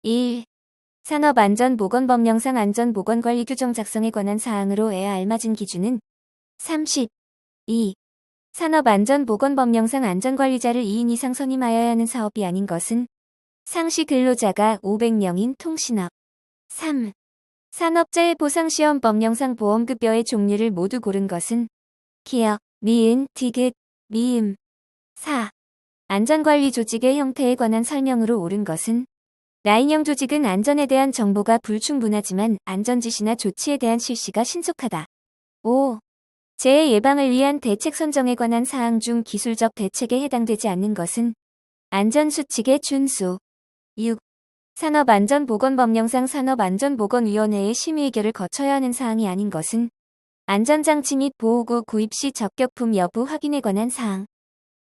1. 산업안전보건법령상 안전보건관리 규정 작성에 관한 사항으로에 알맞은 기준은 30. 2. 산업안전보건법령상 안전관리자를 2인 이상 선임하여야 하는 사업이 아닌 것은 상시 근로자가 500명인 통신업. 3. 산업재해 보상시험 법령상 보험급여의 종류를 모두 고른 것은 기업, 미은, 디귿, 미음. 4. 안전관리 조직의 형태에 관한 설명으로 옳은 것은 라인형 조직은 안전에 대한 정보가 불충분하지만 안전지시나 조치에 대한 실시가 신속하다. 5. 재해 예방을 위한 대책 선정에 관한 사항 중 기술적 대책에 해당되지 않는 것은 안전수칙의 준수. 6. 산업안전보건법령상 산업안전보건위원회의 심의의결을 거쳐야 하는 사항이 아닌 것은 안전장치 및 보호구 구입 시 적격품 여부 확인에 관한 사항.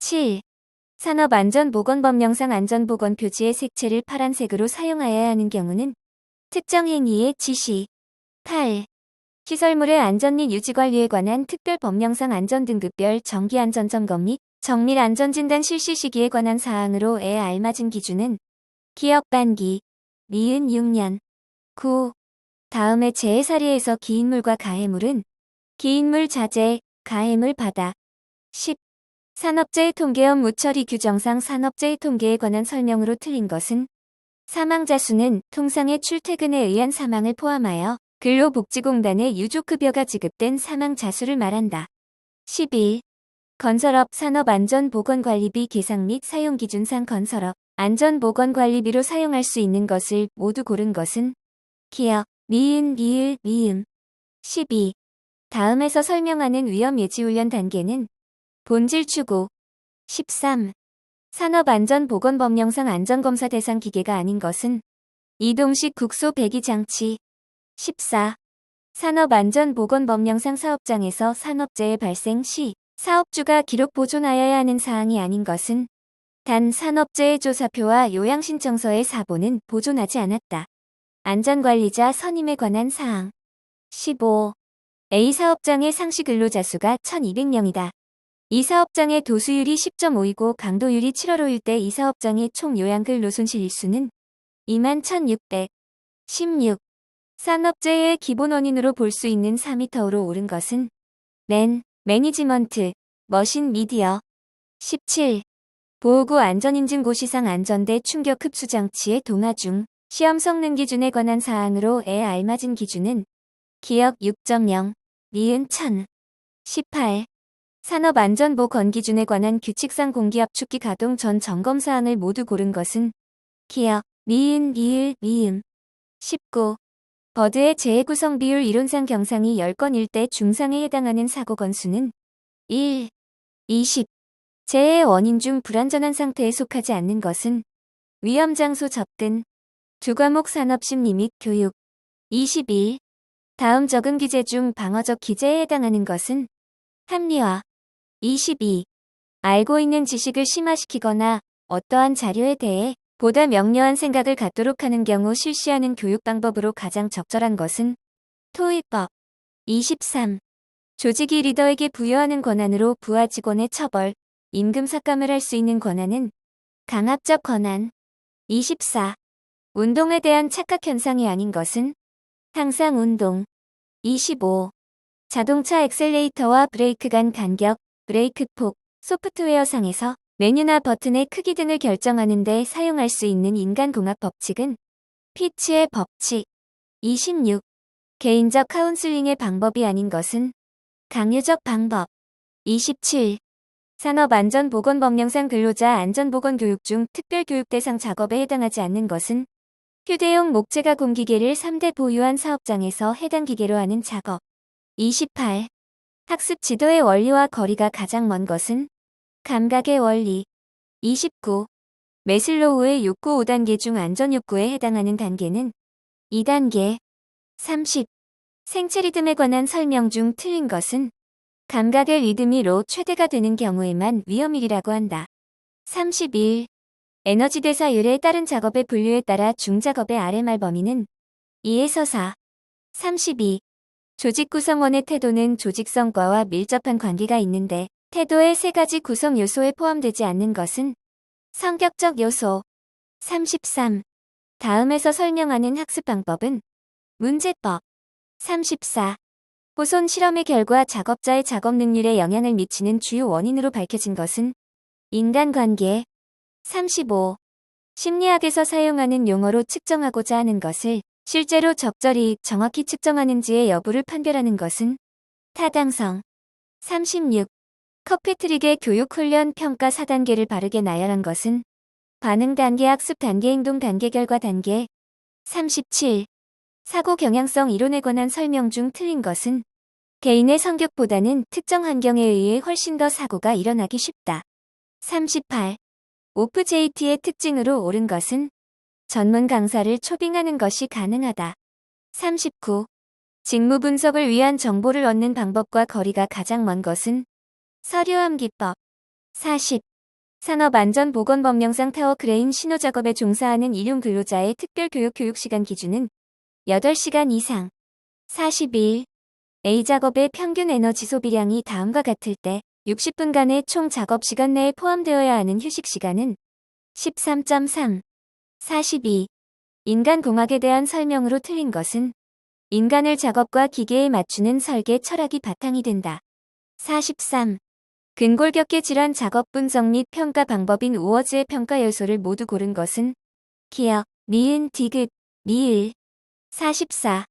7. 산업안전보건법령상 안전보건 표지의 색채를 파란색으로 사용하여야 하는 경우는 특정 행위의 지시. 8. 시설물의 안전 및 유지관리에 관한 특별법령상 안전등급별 정기안전점검 및 정밀안전진단 실시 시기에 관한 사항으로에 알맞은 기준은 기업 반기, 미은 6년. 9. 다음의 재해 사례에서 기인물과 가해물은 기인물 자재, 가해물 바다. 10. 산업재해 통계업 무처리 규정상 산업재해 통계에 관한 설명으로 틀린 것은 사망자 수는 통상의 출퇴근에 의한 사망을 포함하여 근로복지공단의 유족급여가 지급된 사망자 수를 말한다. 11. 건설업 산업안전보건관리비 계상 및 사용기준상 건설업 안전보건관리비로 사용할 수 있는 것을 모두 고른 것은 기업, 미은, 리을, 미음. 12. 다음에서 설명하는 위험예지훈련 단계는 본질 추구. 13. 산업안전보건법령상 안전검사 대상 기계가 아닌 것은 이동식 국소 배기장치. 14. 산업안전보건법령상 사업장에서 산업재해 발생 시 사업주가 기록 보존하여야 하는 사항이 아닌 것은 단 산업재해 조사표와 요양신청서의 사본은 보존하지 않았다. 안전관리자 선임에 관한 사항. 15. A 사업장의 상시 근로자 수가 1200명이다. 이 사업장의 도수율이 10.5이고 강도율이 7월호일 때 이 사업장의 총 요양근로 손실 일수는 21,600. 16. 산업재해의 기본 원인으로 볼 수 있는 4m로 옳은 것은 매니지먼트, 머신 미디어. 17. 보호구 안전인증고시상 안전대 충격 흡수 장치의 동화 중 시험 성능 기준에 관한 사항으로에 알맞은 기준은 기업 6.0, 미은 1000. 18. 산업안전보건 기준에 관한 규칙상 공기압축기 가동 전 점검 사항을 모두 고른 것은 기업, 미은, 리을, 미음. 19. 버드의 재해 구성 비율 이론상 경상이 10건일 때 중상에 해당하는 사고 건수는 1. 20. 재해의 원인 중 불안전한 상태에 속하지 않는 것은 위험 장소 접근. 두 과목 산업심리 및 교육. 21. 다음 적응 기제 중 방어적 기제에 해당하는 것은 합리화. 22. 알고 있는 지식을 심화시키거나 어떠한 자료에 대해 보다 명료한 생각을 갖도록 하는 경우 실시하는 교육 방법으로 가장 적절한 것은 토의법. 23. 조직이 리더에게 부여하는 권한으로 부하 직원의 처벌, 임금 삭감을 할 수 있는 권한은 강압적 권한. 24. 운동에 대한 착각 현상이 아닌 것은 항상 운동. 25. 자동차 엑셀레이터와 브레이크 간 간격, 브레이크 폭, 소프트웨어상에서 메뉴나 버튼의 크기 등을 결정하는 데 사용할 수 있는 인간공학 법칙은 피츠의 법칙. 26. 개인적 카운슬링의 방법이 아닌 것은 강요적 방법. 27. 산업안전보건법령상 근로자 안전보건교육 중 특별교육 대상 작업에 해당하지 않는 것은 휴대용 목재가 공기계를 3대 보유한 사업장에서 해당 기계로 하는 작업. 28. 학습 지도의 원리와 거리가 가장 먼 것은 감각의 원리. 29. 매슬로우의 욕구 5단계 중 안전욕구에 해당하는 단계는 2단계. 30. 생체 리듬에 관한 설명 중 틀린 것은 감각의 리듬이 로 최대가 되는 경우에만 위험일이라고 한다. 31. 에너지 대사율에 따른 작업의 분류에 따라 중작업의 RMR 범위는 2에서 4. 32. 조직 구성원의 태도는 조직 성과와 밀접한 관계가 있는데 태도의 세 가지 구성 요소에 포함되지 않는 것은 성격적 요소. 33. 다음에서 설명하는 학습 방법은 문제법. 34. 호손 실험의 결과 작업자의 작업 능률에 영향을 미치는 주요 원인으로 밝혀진 것은 인간관계. 35. 심리학에서 사용하는 용어로 측정하고자 하는 것을 실제로 적절히 정확히 측정하는지의 여부를 판별하는 것은 타당성. 36. 커피트릭의 교육 훈련 평가 4단계를 바르게 나열한 것은 반응 단계, 학습 단계, 행동 단계, 결과 단계. 37. 사고 경향성 이론에 관한 설명 중 틀린 것은 개인의 성격보다는 특정 환경에 의해 훨씬 더 사고가 일어나기 쉽다. 38. 오프JT의 특징으로 옳은 것은 전문 강사를 초빙하는 것이 가능하다. 39. 직무 분석을 위한 정보를 얻는 방법과 거리가 가장 먼 것은 서류암 기법. 40. 산업안전보건법령상 타워 크레인 신호작업에 종사하는 일용 근로자의 특별교육 교육시간 기준은 8시간 이상. 41. A작업의 평균 에너지 소비량이 다음과 같을 때 60분간의 총 작업시간 내에 포함되어야 하는 휴식시간은 13.3. 42. 인간공학에 대한 설명으로 틀린 것은 인간을 작업과 기계에 맞추는 설계 철학이 바탕이 된다. 43. 근골격계 질환 작업 분석 및 평가 방법인 우어즈의 평가 요소를 모두 고른 것은 기역, 니은, 디귿, 미을. 44.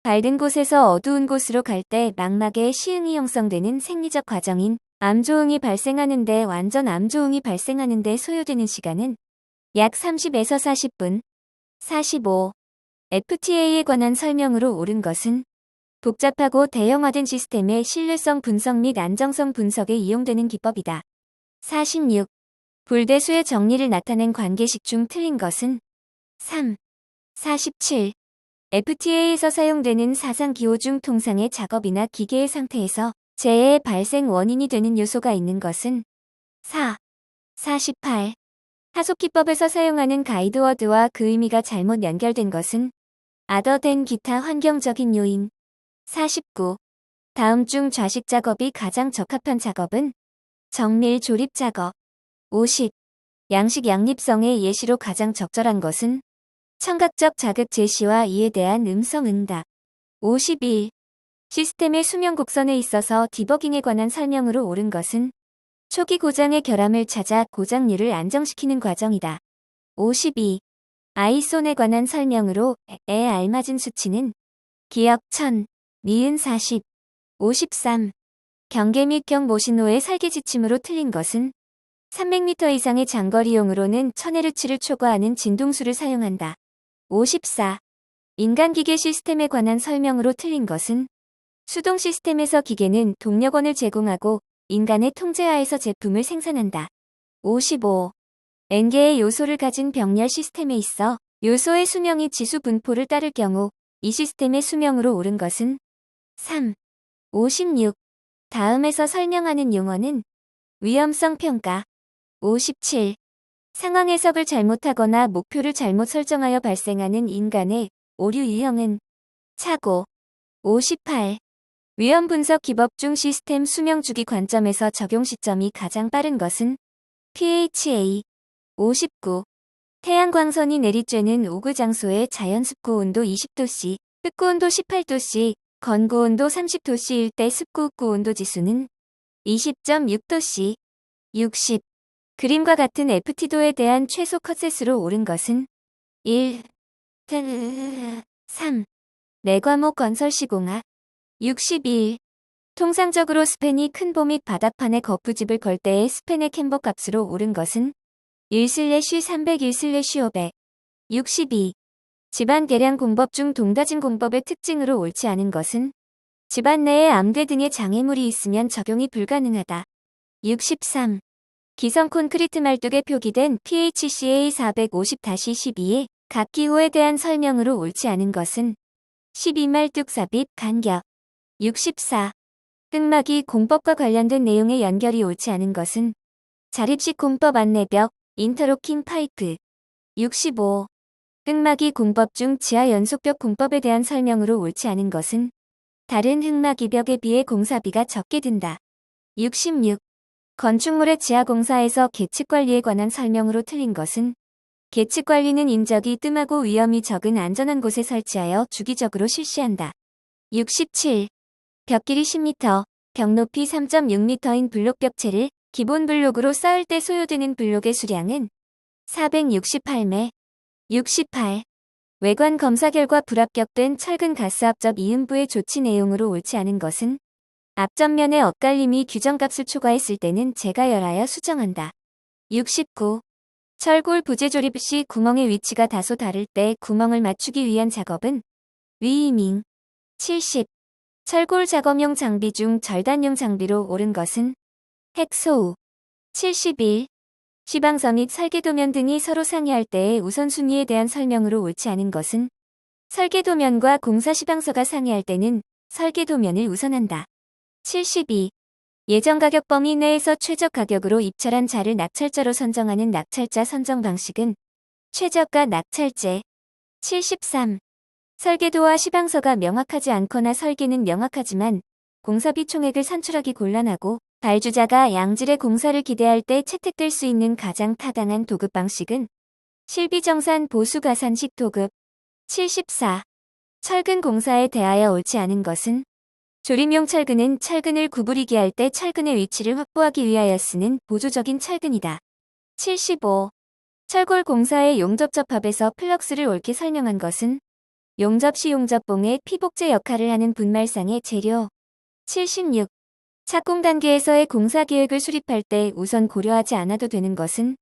밝은 곳에서 어두운 곳으로 갈 때 망막에 시흥이 형성되는 생리적 과정인 암조응이 발생하는데 완전 암조응이 발생하는데 소요되는 시간은 약 30에서 40분. 45. FTA에 관한 설명으로 옳은 것은 복잡하고 대형화된 시스템의 신뢰성 분석 및 안정성 분석에 이용되는 기법이다. 46. 불대수의 정리를 나타낸 관계식 중 틀린 것은 3. 47. FTA에서 사용되는 사상기호 중 통상의 작업이나 기계의 상태에서 재해의 발생 원인이 되는 요소가 있는 것은 4. 48. 하속기법에서 사용하는 가이드워드와 그 의미가 잘못 연결된 것은 other than 기타 환경적인 요인. 49. 다음 중 좌식 작업이 가장 적합한 작업은 정밀 조립 작업. 50. 양식 양립성의 예시로 가장 적절한 것은 청각적 자극 제시와 이에 대한 음성 응답. 51. 시스템의 수명 곡선에 있어서 디버깅에 관한 설명으로 옳은 것은 초기 고장의 결함을 찾아 고장률을 안정시키는 과정이다. 52. 아이손에 관한 설명으로 에 알맞은 수치는 기역 1000, 니은 40. 53. 경계 및 경모신호의 설계 지침으로 틀린 것은 300m 이상의 장거리용으로는 1000Hz를 초과하는 진동수를 사용한다. 54. 인간기계 시스템에 관한 설명으로 틀린 것은 수동 시스템에서 기계는 동력원을 제공하고 인간의 통제하에서 제품을 생산한다. 55. N개의 요소를 가진 병렬 시스템에 있어 요소의 수명이 지수 분포를 따를 경우 이 시스템의 수명으로 옳은 것은 3. 56. 다음에서 설명하는 용어는 위험성 평가. 57. 상황 해석을 잘못하거나 목표를 잘못 설정하여 발생하는 인간의 오류 유형은 착오. 58. 위험 분석 기법 중 시스템 수명 주기 관점에서 적용 시점이 가장 빠른 것은 PHA. 59. 태양광선이 내리쬐는 오그 장소의 자연 습고온도 20도씨, 흑고온도 18도씨, 건고온도 30도씨일 때 습고흡고온도 지수는 20.6도씨. 60. 그림과 같은 FT도에 대한 최소 컷셋으로 옳은 것은 1. 3. 내과목 건설 시공학. 61. 통상적으로 스팬이 큰 보 및 바닥판에 거푸집을 걸 때의 스팬의 캠버 값으로 옳은 것은 1/300, 1/500. 62. 집안 계량 공법 중 동다진 공법의 특징으로 옳지 않은 것은 집안 내에 암괴 등의 장애물이 있으면 적용이 불가능하다. 63. 기성 콘크리트 말뚝에 표기된 PHCA 450-12의 각 기호에 대한 설명으로 옳지 않은 것은 12말뚝 삽입 간격. 64. 끈막이 공법과 관련된 내용의 연결이 옳지 않은 것은 자립식 공법 안내벽, 인터로킹 파이프. 65. 끈막이 공법 중 지하 연속벽 공법에 대한 설명으로 옳지 않은 것은 다른 흙막이 벽에 비해 공사비가 적게 든다. 66. 건축물의 지하 공사에서 계측 관리에 관한 설명으로 틀린 것은 계측 관리는 인적이 뜸하고 위험이 적은 안전한 곳에 설치하여 주기적으로 실시한다. 67. 벽 길이 10m, 벽 높이 3.6m인 블록벽체를 기본 블록으로 쌓을 때 소요되는 블록의 수량은 468매. 68. 외관 검사 결과 불합격된 철근 가스압접 이음부의 조치 내용으로 옳지 않은 것은 앞전면의 엇갈림이 규정값을 초과했을 때는 재가열하여 수정한다. 69. 철골 부재 조립 시 구멍의 위치가 다소 다를 때 구멍을 맞추기 위한 작업은 리이밍. 70. 철골 작업용 장비 중 절단용 장비로 옳은 것은 핵소우. 71. 시방서 및 설계도면 등이 서로 상의할 때의 우선순위에 대한 설명으로 옳지 않은 것은 설계도면과 공사 시방서가 상의할 때는 설계도면을 우선한다. 72. 예정 가격 범위 내에서 최저 가격으로 입찰한 자를 낙찰자로 선정하는 낙찰자 선정 방식은 최저가 낙찰제. 73. 설계도와 시방서가 명확하지 않거나 설계는 명확하지만 공사비 총액을 산출하기 곤란하고 발주자가 양질의 공사를 기대할 때 채택될 수 있는 가장 타당한 도급 방식은 실비정산 보수가산식 도급. 74. 철근 공사에 대하여 옳지 않은 것은 조립용 철근은 철근을 구부리게 할 때 철근의 위치를 확보하기 위하여 쓰는 보조적인 철근이다. 75. 철골 공사의 용접접합에서 플럭스를 옳게 설명한 것은 용접 시 용접봉의 피복제 역할을 하는 분말상의 재료. 76. 착공 단계에서의 공사 계획을 수립할 때 우선 고려하지 않아도 되는 것은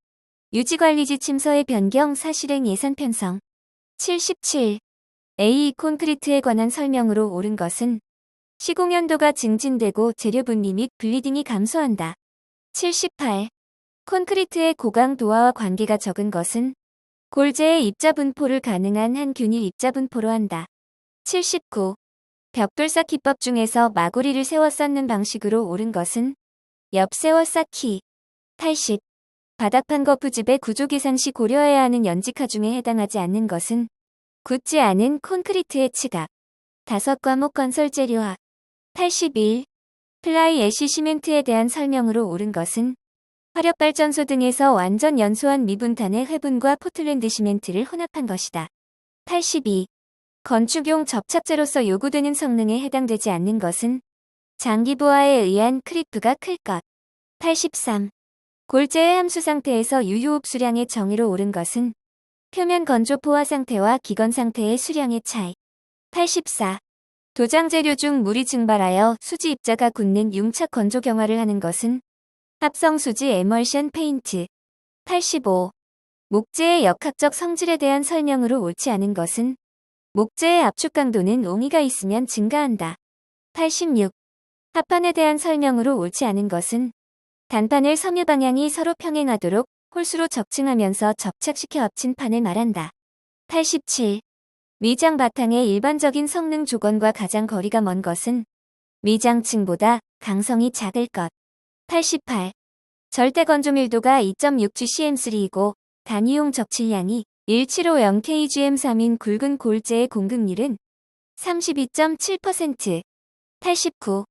유지관리 지침서의 변경 사실행 예산 편성. 77. A 콘크리트에 관한 설명으로 옳은 것은 시공연도가 증진되고 재료 분리 및 블리딩이 감소한다. 78. 콘크리트의 고강 도화와 관계가 적은 것은 골재의 입자 분포를 가능한 한 균일 입자 분포로 한다. 79. 벽돌 쌓기법 중에서 마구리를 세워 쌓는 방식으로 옳은 것은 옆 세워 쌓기. 80. 바닥판 거푸집의 구조 계산 시 고려해야 하는 연직화 중에 해당하지 않는 것은 굳지 않은 콘크리트의 층압. 5. 과목 건설 재료학. 81. 플라이 애쉬 시멘트에 대한 설명으로 옳은 것은 화력발전소 등에서 완전 연소한 미분탄의 회분과 포틀랜드 시멘트를 혼합한 것이다. 82. 건축용 접착제로서 요구되는 성능에 해당되지 않는 것은 장기 부하에 의한 크리프가 클 것. 83. 골재의 함수 상태에서 유효흡 수량의 정의로 옳은 것은 표면 건조 포화 상태와 기건 상태의 수량의 차이. 84. 도장 재료 중 물이 증발하여 수지 입자가 굳는 융착 건조 경화를 하는 것은 합성 수지 에멀션 페인트. 85. 목재의 역학적 성질에 대한 설명으로 옳지 않은 것은 목재의 압축 강도는 옹이가 있으면 증가한다. 86. 합판에 대한 설명으로 옳지 않은 것은 단판을 섬유 방향이 서로 평행하도록 홀수로 적층하면서 접착시켜 합친 판을 말한다. 87. 미장 바탕의 일반적인 성능 조건과 가장 거리가 먼 것은 미장층보다 강성이 작을 것. 88. 절대 건조 밀도가 2.6G/cm3이고 단위용 적칠량이 1750kgm3인 굵은 골재의 공급률은 32.7%. 89.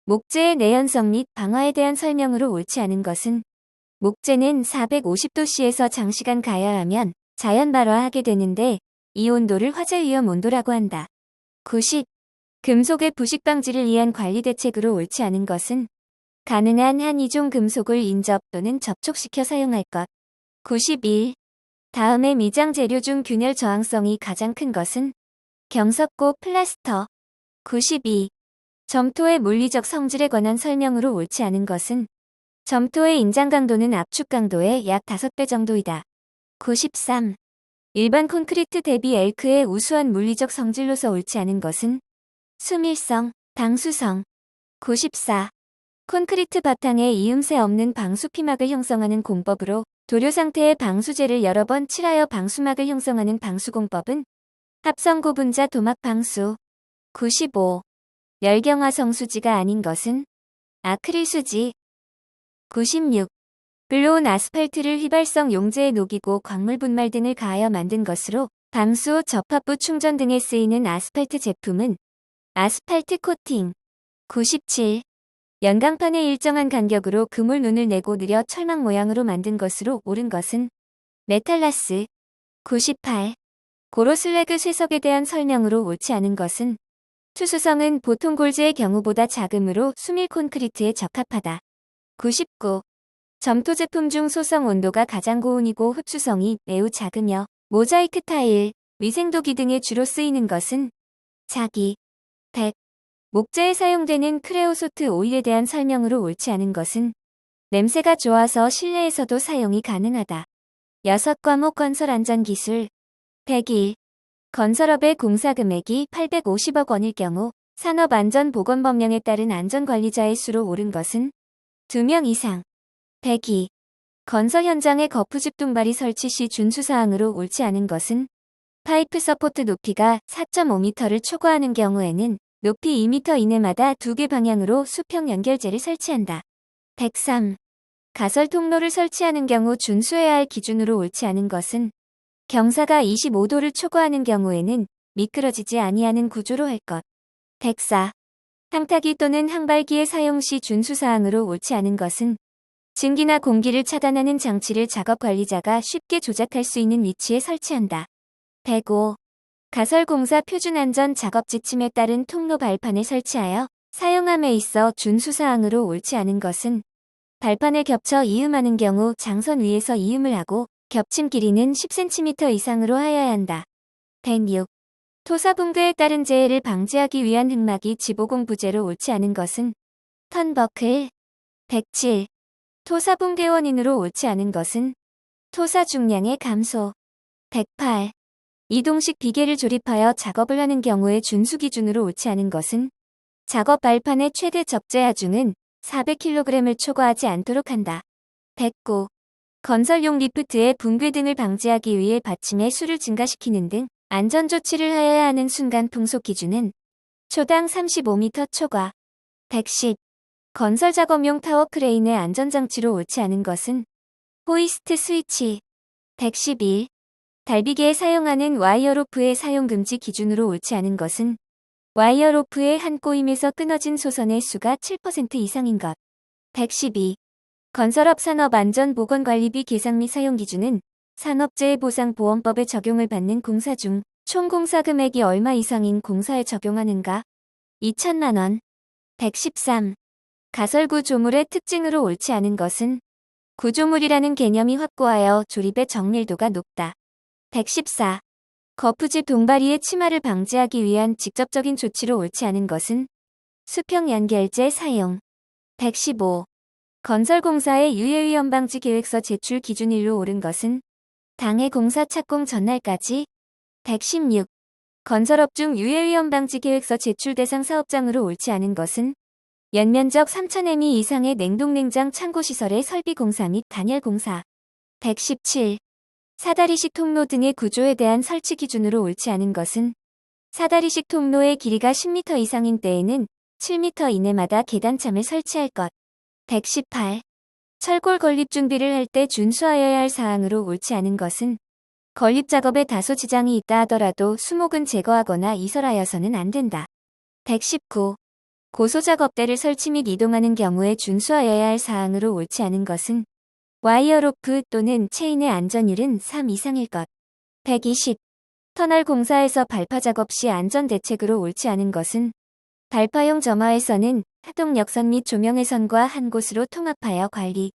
목재의 내연성 및 방화에 대한 설명으로 옳지 않은 것은 목재는 450도씨에서 장시간 가열하면 자연 발화하게 되는데 이 온도를 화재 위험 온도라고 한다. 90. 금속의 부식 방지를 위한 관리 대책으로 옳지 않은 것은 가능한 한 이종 금속을 인접 또는 접촉시켜 사용할 것. 91. 다음의 미장 재료 중 균열 저항성이 가장 큰 것은 경석고 플라스터. 92. 점토의 물리적 성질에 관한 설명으로 옳지 않은 것은 점토의 인장 강도는 압축 강도의 약 5배 정도이다. 93. 일반 콘크리트 대비 엘크의 우수한 물리적 성질로서 옳지 않은 것은 수밀성, 방수성. 94. 콘크리트 바탕에 이음새 없는 방수 피막을 형성하는 공법으로 도료 상태의 방수제를 여러 번 칠하여 방수막을 형성하는 방수공법은 합성고분자 도막 방수. 95. 열경화 성수지가 아닌 것은 아크릴 수지. 96. 불러온 아스팔트를 휘발성 용제에 녹이고 광물 분말 등을 가하여 만든 것으로 방수, 접합부 충전 등에 쓰이는 아스팔트 제품은 아스팔트 코팅. 97. 연강판의 일정한 간격으로 그물 눈을 내고 느려 철망 모양으로 만든 것으로 옳은 것은 메탈라스. 98. 고로 슬래그 쇠석에 대한 설명으로 옳지 않은 것은 투수성은 보통 골즈의 경우보다 작으므로 수밀 콘크리트에 적합하다. 99. 점토 제품 중 소성 온도가 가장 고온이고 흡수성이 매우 작으며 모자이크 타일, 위생도기 등에 주로 쓰이는 것은 자기. 100. 목재에 사용되는 크레오소트 오일에 대한 설명으로 옳지 않은 것은 냄새가 좋아서 실내에서도 사용이 가능하다. 6. 과목 건설 안전 기술. 101. 건설업의 공사 금액이 850억 원일 경우 산업안전보건법령에 따른 안전관리자의 수로 오른 것은 2명 이상. 102. 건설 현장에 거푸집 둥발이 설치 시 준수사항으로 옳지 않은 것은 파이프 서포트 높이가 4.5m를 초과하는 경우에는 높이 2m 이내마다 2개 방향으로 수평 연결재를 설치한다. 103. 가설 통로를 설치하는 경우 준수해야 할 기준으로 옳지 않은 것은 경사가 25도를 초과하는 경우에는 미끄러지지 아니하는 구조로 할 것. 104. 항타기 또는 항발기의 사용 시 준수사항으로 옳지 않은 것은 증기나 공기를 차단하는 장치를 작업 관리자가 쉽게 조작할 수 있는 위치에 설치한다. 105. 가설공사 표준안전 작업 지침에 따른 통로 발판을 설치하여 사용함에 있어 준수사항으로 옳지 않은 것은 발판에 겹쳐 이음하는 경우 장선 위에서 이음을 하고 겹침 길이는 10cm 이상으로 하여야 한다. 106. 토사붕괴에 따른 재해를 방지하기 위한 흙막이 지보공 부재로 옳지 않은 것은 턴버클. 107. 토사붕괴 원인으로 옳지 않은 것은 토사 중량의 감소. 108. 이동식 비계를 조립하여 작업을 하는 경우에 준수 기준으로 옳지 않은 것은 작업 발판의 최대 적재 하중은 400kg을 초과하지 않도록 한다. 109. 건설용 리프트의 붕괴 등을 방지하기 위해 받침의 수를 증가시키는 등 안전조치를 하여야 하는 순간 풍속 기준은 초당 35m 초과. 110. 건설 작업용 타워 크레인의 안전장치로 옳지 않은 것은 호이스트 스위치. 111. 달비계에 사용하는 와이어로프의 사용 금지 기준으로 옳지 않은 것은 와이어로프의 한 꼬임에서 끊어진 소선의 수가 7% 이상인 것. 112. 건설업 산업안전보건관리비 계상 및 사용 기준은 산업재해보상보험법에 적용을 받는 공사 중 총 공사 금액이 얼마 이상인 공사에 적용하는가? 2천만 원. 113. 가설구 조물의 특징으로 옳지 않은 것은 구조물이라는 개념이 확고하여 조립의 정밀도가 높다. 114. 거푸집 동바리의 침하를 방지하기 위한 직접적인 조치로 옳지 않은 것은 수평 연결재 사용. 115. 건설공사의 유해위험 방지 계획서 제출 기준일로 옳은 것은 당해 공사 착공 전날까지. 116. 건설업 중 유해위험 방지 계획서 제출 대상 사업장으로 옳지 않은 것은 연면적 3,000m 이상의 냉동냉장 창고시설의 설비 공사 및 단열 공사. 117. 사다리식 통로 등의 구조에 대한 설치 기준으로 옳지 않은 것은 사다리식 통로의 길이가 10m 이상인 때에는 7m 이내마다 계단참을 설치할 것. 118. 철골 건립 준비를 할 때 준수하여야 할 사항으로 옳지 않은 것은 건립 작업에 다소 지장이 있다 하더라도 수목은 제거하거나 이설하여서는 안 된다. 119. 고소작업대를 설치 및 이동하는 경우에 준수하여야 할 사항으로 옳지 않은 것은 와이어로프 또는 체인의 안전율은 3 이상일 것. 120. 터널 공사에서 발파 작업 시 안전대책으로 옳지 않은 것은 발파용 점화회선은 하동 역선 및 조명회선과 한 곳으로 통합하여 관리,